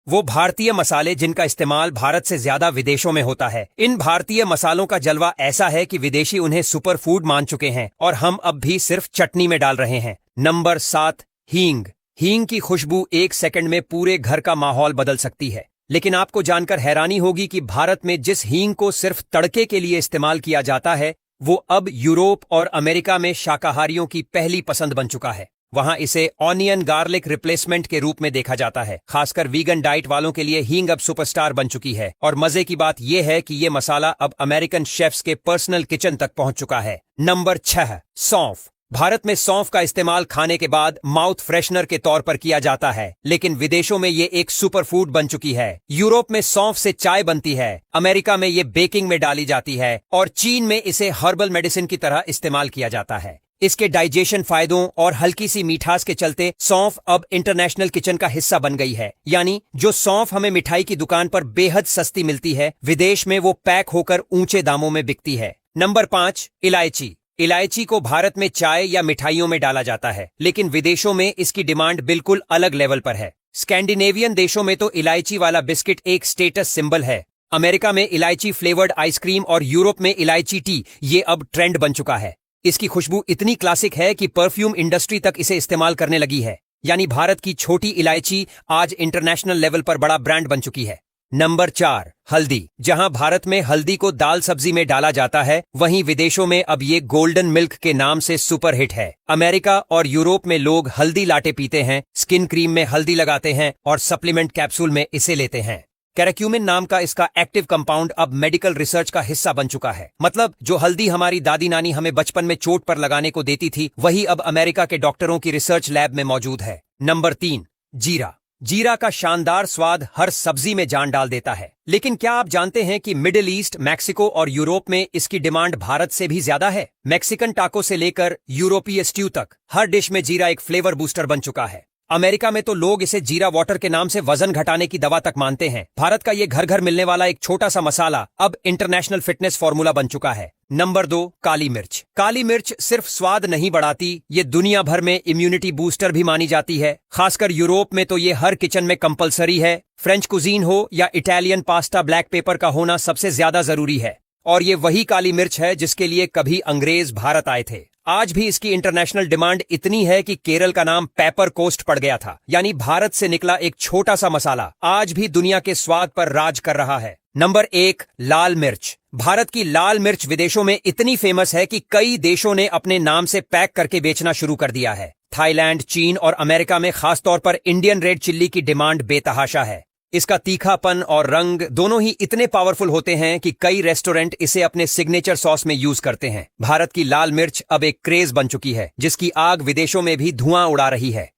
वो भारतीय मसाले जिनका इस्तेमाल भारत से ज्यादा विदेशों में होता है। इन भारतीय मसालों का जलवा ऐसा है कि विदेशी उन्हें सुपर फूड मान चुके हैं और हम अब भी सिर्फ चटनी में डाल रहे हैं। नंबर 7, हींग। हींग की खुशबू 1 सेकंड में पूरे घर का माहौल बदल सकती है। लेकिन आपको जानकर हैरानी होगी कि भारत में जिस हींग को सिर्फ तड़के के लिए इस्तेमाल किया जाता है, वो अब यूरोप और अमेरिका में शाकाहारियों की पहली पसंद बन चुका है। वहां इसे ऑनियन गार्लिक रिप्लेसमेंट के रूप में देखा जाता है। खासकर वीगन डाइट वालों के लिए हींग अब सुपरस्टार बन चुकी है। और मजे की बात यह है कि ये मसाला अब अमेरिकन शेफ्स के पर्सनल किचन तक पहुंच चुका है। नंबर 6, सौंफ। भारत में सौंफ का इस्तेमाल खाने के बाद माउथ फ्रेशनर के तौर पर किया जाता है, लेकिन विदेशों में ये एक सुपर फूड बन चुकी है। यूरोप में सौंफ से चाय बनती है, अमेरिका में ये बेकिंग में डाली जाती है और चीन में इसे हर्बल मेडिसिन की तरह इस्तेमाल किया जाता है। इसके डाइजेशन फायदों और हल्की सी मिठास के चलते सौंफ अब इंटरनेशनल किचन का हिस्सा बन गई है। यानी जो सौंफ हमें मिठाई की दुकान पर बेहद सस्ती मिलती है, विदेश में वो पैक होकर ऊंचे दामों में बिकती है। नंबर 5, इलायची। इलायची को भारत में चाय या मिठाइयों में डाला जाता है, लेकिन विदेशों में इसकी डिमांड बिल्कुल अलग लेवल पर है। स्कैंडिनेवियन देशों में तो इलायची वाला बिस्किट एक स्टेटस सिंबल है। अमेरिका में इलायची फ्लेवर्ड आइसक्रीम और यूरोप में इलायची टी ये अब ट्रेंड बन चुका है। इसकी खुशबू इतनी क्लासिक है कि परफ्यूम इंडस्ट्री तक इसे इस्तेमाल करने लगी है। यानी भारत की छोटी इलायची आज इंटरनेशनल लेवल पर बड़ा ब्रांड बन चुकी है। नंबर 4, हल्दी। जहां भारत में हल्दी को दाल सब्जी में डाला जाता है, वहीं विदेशों में अब ये गोल्डन मिल्क के नाम से सुपर हिट है। अमेरिका और यूरोप में लोग हल्दी लाटे पीते हैं, स्किन क्रीम में हल्दी लगाते हैं और सप्लीमेंट कैप्सूल में इसे लेते हैं। कैराक्यूमिन नाम का इसका एक्टिव कंपाउंड अब मेडिकल रिसर्च का हिस्सा बन चुका है। मतलब जो हल्दी हमारी दादी नानी हमें बचपन में चोट पर लगाने को देती थी, वही अब अमेरिका के डॉक्टरों की रिसर्च लैब में मौजूद है। नंबर 3, जीरा। जीरा का शानदार स्वाद हर सब्जी में जान डाल देता है। लेकिन क्या आप जानते हैं कि मिडिल ईस्ट, मैक्सिको और यूरोप में इसकी डिमांड भारत से भी ज्यादा है? मैक्सिकन टाको से लेकर यूरोपीय स्ट्यू तक हर डिश में जीरा एक फ्लेवर बूस्टर बन चुका है। अमेरिका में तो लोग इसे जीरा वाटर के नाम से वजन घटाने की दवा तक मानते हैं। भारत का ये घर घर मिलने वाला एक छोटा सा मसाला अब इंटरनेशनल फिटनेस फॉर्मूला बन चुका है। नंबर 2, काली मिर्च। काली मिर्च सिर्फ स्वाद नहीं बढ़ाती, ये दुनिया भर में इम्यूनिटी बूस्टर भी मानी जाती है। खासकर यूरोप में तो ये हर किचन में कंपलसरी है। फ्रेंच कुजीन हो या इटालियन पास्ता, ब्लैक पेपर का होना सबसे ज्यादा जरूरी है। और ये वही काली मिर्च है जिसके लिए कभी अंग्रेज भारत आए थे। आज भी इसकी इंटरनेशनल डिमांड इतनी है कि केरल का नाम पेपर कोस्ट पड़ गया था। यानी भारत से निकला एक छोटा सा मसाला आज भी दुनिया के स्वाद पर राज कर रहा है। नंबर 1, लाल मिर्च। भारत की लाल मिर्च विदेशों में इतनी फेमस है कि कई देशों ने अपने नाम से पैक करके बेचना शुरू कर दिया है। थाईलैंड, चीन और अमेरिका में खासतौर पर इंडियन रेड चिल्ली की डिमांड बेतहाशा है। इसका तीखापन और रंग दोनों ही इतने पावरफुल होते हैं कि कई रेस्टोरेंट इसे अपने सिग्नेचर सॉस में यूज करते हैं। भारत की लाल मिर्च अब एक क्रेज बन चुकी है, जिसकी आग विदेशों में भी धुआं उड़ा रही है।